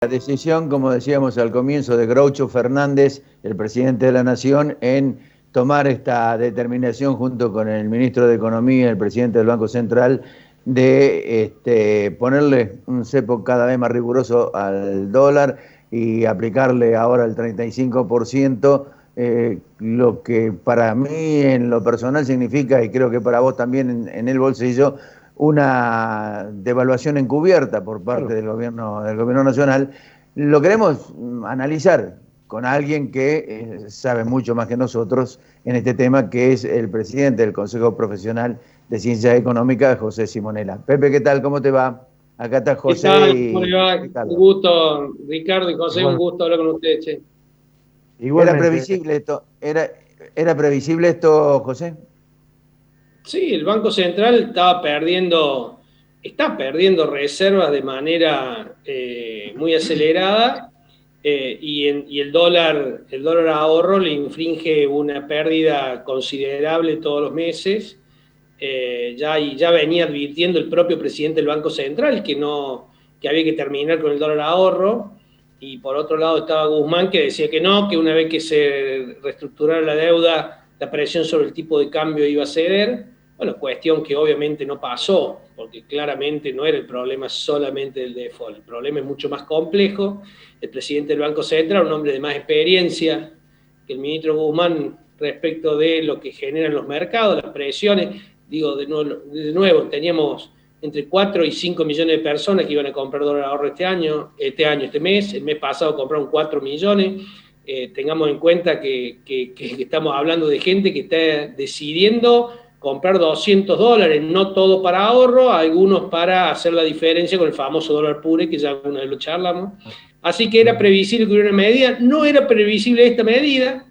La decisión, como decíamos al comienzo, de Groucho Fernández, el presidente de la Nación, en tomar esta determinación junto con el ministro de Economía, el presidente del Banco Central, de ponerle un cepo cada vez más riguroso al dólar y aplicarle ahora el 35%, lo que para mí en lo personal significa, y creo que para vos también en el bolsillo, una devaluación encubierta por parte del gobierno nacional. Lo queremos analizar con alguien que sabe mucho más que nosotros en este tema, que es el presidente del Consejo Profesional de Ciencias Económicas, José Simonella. Pepe, ¿qué tal? ¿Cómo te va? Acá está José. ¿Qué tal? ¿Cómo le va? Un gusto, Ricardo y José, Igual, un gusto hablar con ustedes, che. ¿Era igualmente. previsible esto? ¿Era previsible esto, José? Sí, el Banco Central está perdiendo reservas de manera muy acelerada y el dólar ahorro le infringe una pérdida considerable todos los meses. Ya venía advirtiendo el propio presidente del Banco Central que había que terminar con el dólar ahorro. Y por otro lado estaba Guzmán, que decía que no, que una vez que se reestructurara la deuda, la presión sobre el tipo de cambio iba a ceder. Bueno, cuestión que obviamente no pasó, porque claramente no era el problema solamente del default. El problema es mucho más complejo. El presidente del Banco Central, un hombre de más experiencia que el ministro Guzmán respecto de lo que generan los mercados, las presiones. Digo, de nuevo teníamos entre 4 y 5 millones de personas que iban a comprar dólar ahorro este mes. El mes pasado compraron 4 millones. Tengamos en cuenta que estamos hablando de gente que está decidiendo comprar $200, no todo para ahorro, algunos para hacer la diferencia con el famoso dólar pure, que ya alguna vez lo charlamos. Así que era previsible que hubiera una medida, no era previsible esta medida.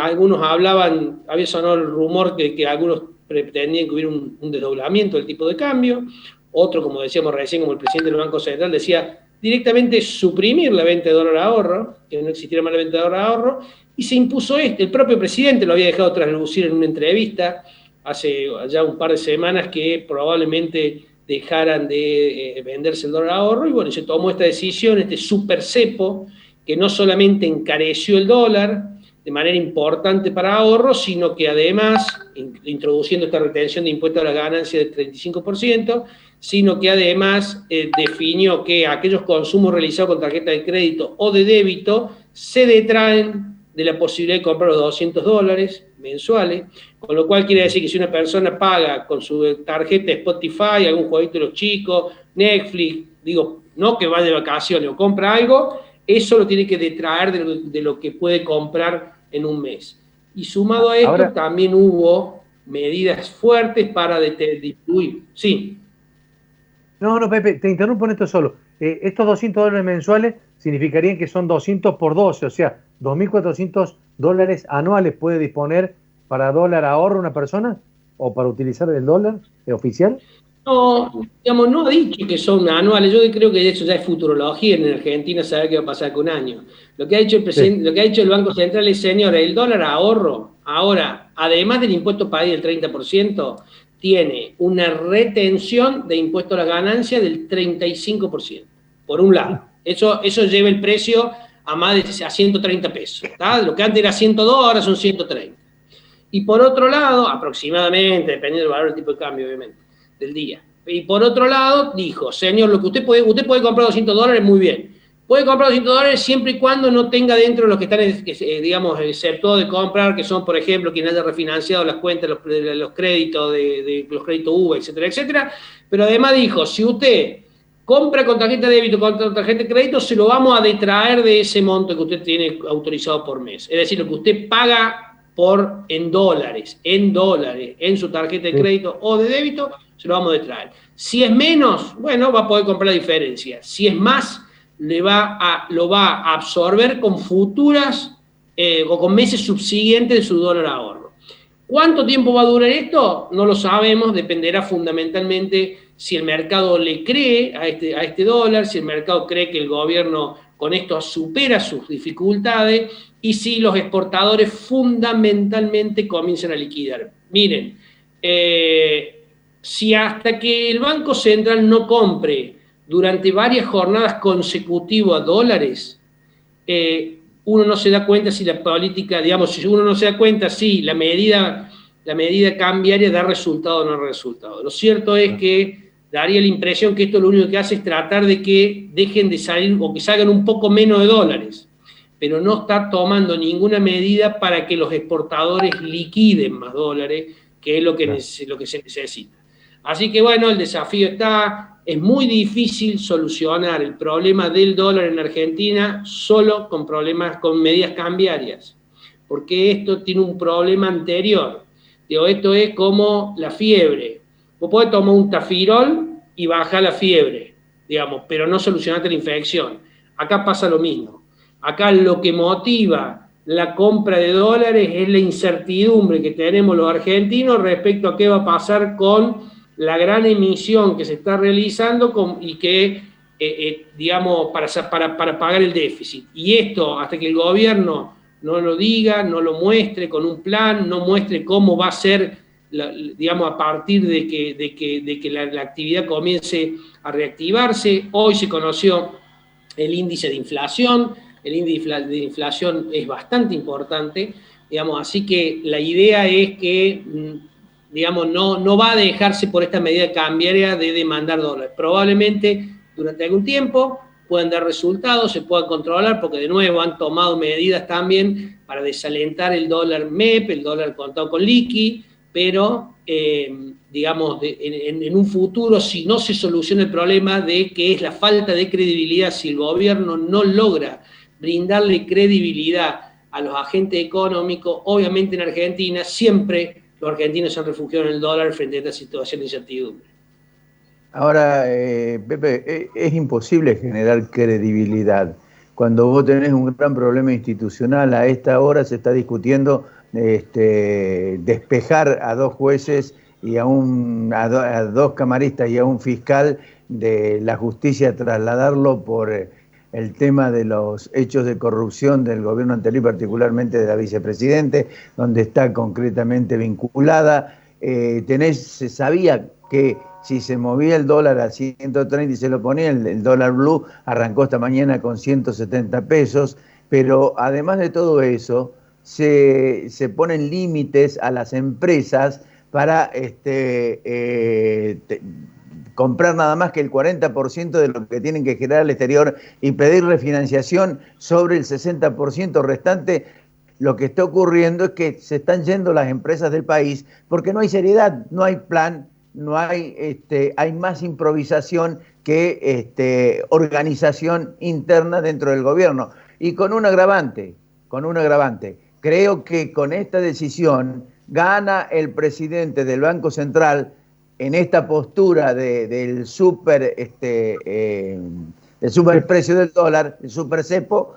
Algunos hablaban, había sonado el rumor que algunos pretendían que hubiera un desdoblamiento del tipo de cambio. Otro, como decíamos recién, como el presidente del Banco Central, decía directamente suprimir la venta de dólar ahorro, que no existiera más la venta de dólar ahorro, y se impuso el propio presidente lo había dejado traslucir en una entrevista hace ya un par de semanas, que probablemente dejaran de venderse el dólar ahorro, y bueno, se tomó esta decisión, este super cepo, que no solamente encareció el dólar de manera importante para ahorro, sino que además, introduciendo esta retención de impuestos a la ganancia del 35%, sino que además definió que aquellos consumos realizados con tarjeta de crédito o de débito se detraen de la posibilidad de comprar los $200 mensuales, con lo cual quiere decir que si una persona paga con su tarjeta Spotify, algún jueguito de los chicos, Netflix, digo, no que va de vacaciones o compra algo, eso lo tiene que detraer de lo que puede comprar en un mes. Y sumado a esto, ahora, también hubo medidas fuertes para distribuir. Sí. No, Pepe, te interrumpo en esto solo. Estos $200 mensuales significarían que son 200 por 12, o sea, $2.400 anuales puede disponer para dólar ahorro una persona o para utilizar el dólar oficial. No, digamos, no ha dicho que son anuales. Yo creo que eso ya es futurología en Argentina, saber qué va a pasar con un año. Lo que ha dicho el presidente, sí, lo que ha dicho el Banco Central es, señora, el dólar ahorro, ahora, además del impuesto país del 30%, tiene una retención de impuesto a la ganancia del 35%, por un lado. Eso lleva el precio a más de 130 pesos. ¿Tá? Lo que antes era 102, ahora son 130. Y por otro lado, aproximadamente, dependiendo del valor del tipo de cambio, obviamente, del día. Y por otro lado, dijo, señor, lo que usted puede comprar $200, muy bien. Puede comprar $200 siempre y cuando no tenga dentro los que están, digamos, exceptuados de comprar, que son, por ejemplo, quien haya refinanciado las cuentas, los créditos, los créditos UVA, etcétera, etcétera. Pero además dijo, si usted compra con tarjeta de débito, con tarjeta de crédito, se lo vamos a detraer de ese monto que usted tiene autorizado por mes. Es decir, lo que usted paga en dólares, en su tarjeta de crédito o de débito, se lo vamos a detraer. Si es menos, bueno, va a poder comprar la diferencia. Si es más, lo va a absorber con futuras o con meses subsiguientes de su dólar ahorro. ¿Cuánto tiempo va a durar esto? No lo sabemos, dependerá fundamentalmente si el mercado le cree a este dólar, si el mercado cree que el gobierno con esto supera sus dificultades y si los exportadores fundamentalmente comienzan a liquidar. Miren, si hasta que el Banco Central no compre durante varias jornadas consecutivas dólares, uno no se da cuenta si la política, digamos, si uno no se da cuenta si la medida cambiaria da resultado o no da resultado. Lo cierto es que daría la impresión que esto lo único que hace es tratar de que dejen de salir o que salgan un poco menos de dólares, pero no está tomando ninguna medida para que los exportadores liquiden más dólares, que es lo que se necesita. Así que bueno, el desafío es muy difícil solucionar el problema del dólar en Argentina solo con medidas cambiarias, porque esto tiene un problema anterior. Digo, esto es como la fiebre. Vos podés tomar un tafirol y bajar la fiebre, digamos, pero no solucionaste la infección. Acá pasa lo mismo. Acá lo que motiva la compra de dólares es la incertidumbre que tenemos los argentinos respecto a qué va a pasar con la gran emisión que se está realizando y que, digamos, para pagar el déficit. Y esto, hasta que el gobierno no lo diga, no lo muestre con un plan, no muestre cómo va a ser, digamos, a partir de que la actividad comience a reactivarse. Hoy se conoció el índice de inflación. El índice de inflación es bastante importante, digamos, así que la idea es que, digamos, no va a dejarse por esta medida cambiaria de demandar dólares. Probablemente durante algún tiempo puedan dar resultados, se puedan controlar, porque de nuevo han tomado medidas también para desalentar el dólar MEP, el dólar contado con liqui, pero, digamos, en un futuro, si no se soluciona el problema de que es la falta de credibilidad, si el gobierno no logra brindarle credibilidad a los agentes económicos, obviamente en Argentina siempre los argentinos se han refugiado en el dólar frente a esta situación de incertidumbre. Ahora, Pepe, es imposible generar credibilidad. Cuando vos tenés un gran problema institucional, a esta hora se está discutiendo despejar a 2 jueces y a 2 camaristas y a un fiscal de la justicia, trasladarlo por el tema de los hechos de corrupción del gobierno anterior, particularmente de la vicepresidente, donde está concretamente vinculada. Se sabía que si se movía el dólar a 130 y se lo ponía, el dólar blue arrancó esta mañana con 170 pesos, pero además de todo eso, se ponen límites a las empresas para comprar nada más que el 40% de lo que tienen que generar al exterior y pedir refinanciación sobre el 60% restante. Lo que está ocurriendo es que se están yendo las empresas del país porque no hay seriedad, no hay plan, no hay, hay más improvisación que organización interna dentro del gobierno. Y con un agravante. Creo que con esta decisión gana el presidente del Banco Central en esta postura del superprecio del dólar, el super cepo,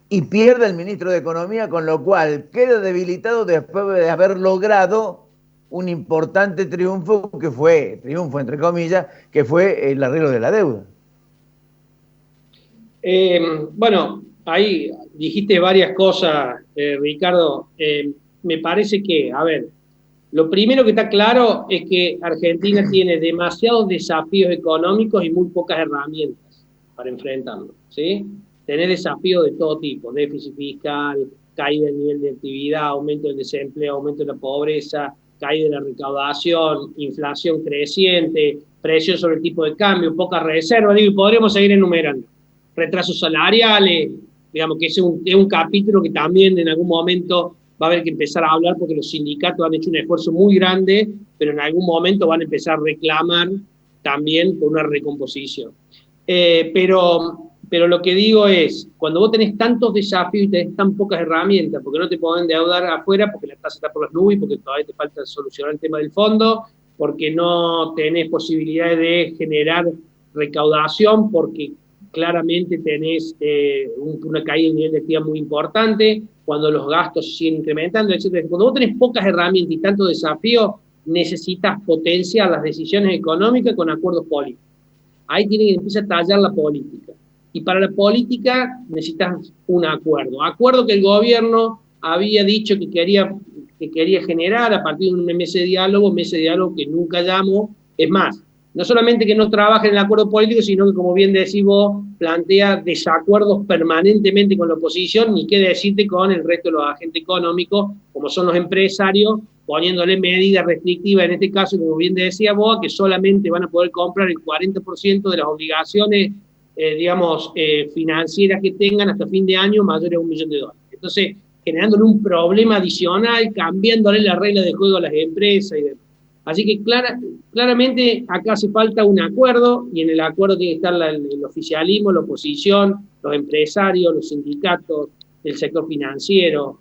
y pierde el ministro de Economía, con lo cual queda debilitado después de haber logrado un importante triunfo entre comillas, que fue el arreglo de la deuda. Bueno, ahí dijiste varias cosas, Ricardo. Me parece que, a ver, lo primero que está claro es que Argentina tiene demasiados desafíos económicos y muy pocas herramientas para enfrentarlos, ¿sí? Tenés desafíos de todo tipo: déficit fiscal, caída del nivel de actividad, aumento del desempleo, aumento de la pobreza, caída de la recaudación, inflación creciente, presión sobre el tipo de cambio, pocas reservas, y podríamos seguir enumerando. Retrasos salariales, digamos que es un capítulo que también en algún momento va a haber que empezar a hablar, porque los sindicatos han hecho un esfuerzo muy grande, pero en algún momento van a empezar a reclamar también por una recomposición. Pero lo que digo es, cuando vos tenés tantos desafíos y tenés tan pocas herramientas, porque no te podés endeudar afuera, porque la tasa está por las nubes, porque todavía te falta solucionar el tema del fondo, porque no tenés posibilidades de generar recaudación, porque claramente tenés una caída de nivel de actividad muy importante, cuando los gastos siguen incrementando, etc. Cuando vos tenés pocas herramientas y tantos desafíos, necesitas potenciar las decisiones económicas con acuerdos políticos. Ahí tiene que empezar a tallar la política. Y para la política necesitas un acuerdo que el gobierno había dicho que quería generar a partir de un mes de diálogo que nunca llamó. Es más, no solamente que no trabaja en el acuerdo político, sino que, como bien decís vos, plantea desacuerdos permanentemente con la oposición, ni qué decirte con el resto de los agentes económicos, como son los empresarios, poniéndole medidas restrictivas, en este caso, como bien decía vos, que solamente van a poder comprar el 40% de las obligaciones, financieras que tengan hasta fin de año mayores a $1 millón. Entonces, generándole un problema adicional, cambiándole la regla de juego a las empresas y demás. Así que claramente acá hace falta un acuerdo, y en el acuerdo tiene que estar el oficialismo, la oposición, los empresarios, los sindicatos, el sector financiero,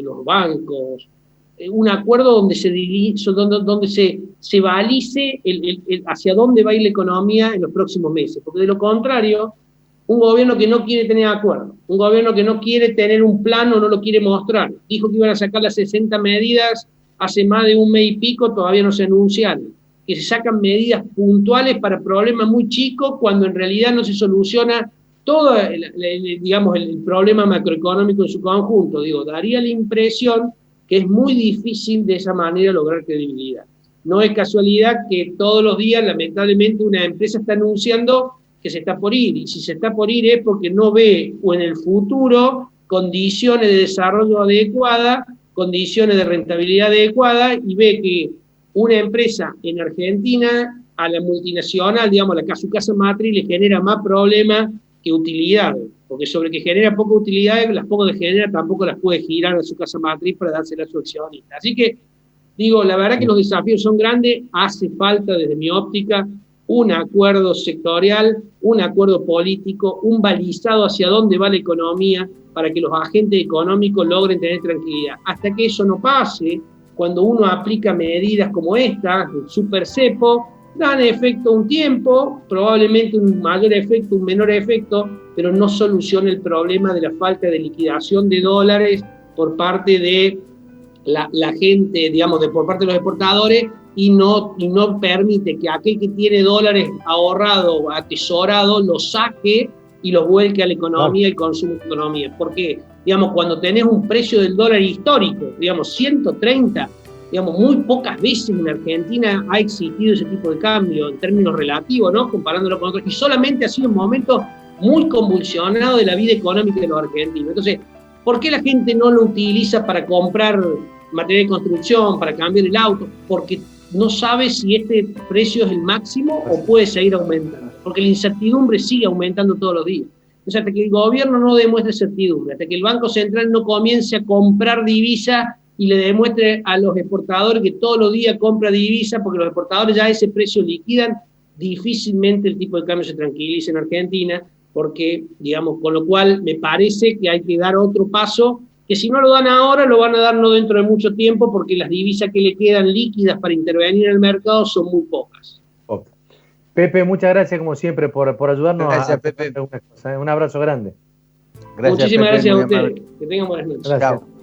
los bancos, un acuerdo donde se balice hacia dónde va a ir la economía en los próximos meses, porque de lo contrario, un gobierno que no quiere tener acuerdo, un gobierno que no quiere tener un plan o no lo quiere mostrar, dijo que iban a sacar las 60 medidas hace más de un mes y pico, todavía no se anunciaron, que se sacan medidas puntuales para problemas muy chicos cuando en realidad no se soluciona todo el problema macroeconómico en su conjunto. Daría la impresión que es muy difícil de esa manera lograr credibilidad. No es casualidad que todos los días, lamentablemente, una empresa está anunciando que se está por ir, y si se está por ir es porque no ve o en el futuro condiciones de desarrollo adecuadas, condiciones de rentabilidad adecuada, y ve que una empresa en Argentina, a la multinacional, su casa matriz, le genera más problemas que utilidades, porque sobre que genera poca utilidad, las pocas que genera tampoco las puede girar a su casa matriz para dársela a su accionista. Así que, la verdad que los desafíos son grandes, hace falta desde mi óptica un acuerdo sectorial, un acuerdo político, un balizado hacia dónde va la economía, para que los agentes económicos logren tener tranquilidad. Hasta que eso no pase, cuando uno aplica medidas como esta, el super cepo, dan efecto un tiempo, probablemente un mayor efecto, un menor efecto, pero no soluciona el problema de la falta de liquidación de dólares por parte de la gente, por parte de los exportadores, y no permite que aquel que tiene dólares ahorrados o atesorados los saque y los vuelque a la economía, el consumo de la economía. Porque, cuando tenés un precio del dólar histórico, 130, muy pocas veces en Argentina ha existido ese tipo de cambio en términos relativos, ¿no? Comparándolo con otros, y solamente ha sido un momento muy convulsionado de la vida económica de los argentinos. Entonces, ¿por qué la gente no lo utiliza para comprar material de construcción, para cambiar el auto? Porque no sabe si este precio es el máximo o puede seguir aumentando, porque la incertidumbre sigue aumentando todos los días. Entonces, hasta que el gobierno no demuestre certidumbre, hasta que el Banco Central no comience a comprar divisas y le demuestre a los exportadores que todos los días compra divisas, porque los exportadores ya a ese precio liquidan, difícilmente el tipo de cambio se tranquiliza en Argentina, porque, con lo cual me parece que hay que dar otro paso, que si no lo dan ahora, lo van a dar no dentro de mucho tiempo, porque las divisas que le quedan líquidas para intervenir en el mercado son muy pocas. Pepe, muchas gracias como siempre por ayudarnos. Gracias, Pepe. Un abrazo grande. Muchísimas gracias a ustedes. Que tengan buenas noches. Gracias. Chao.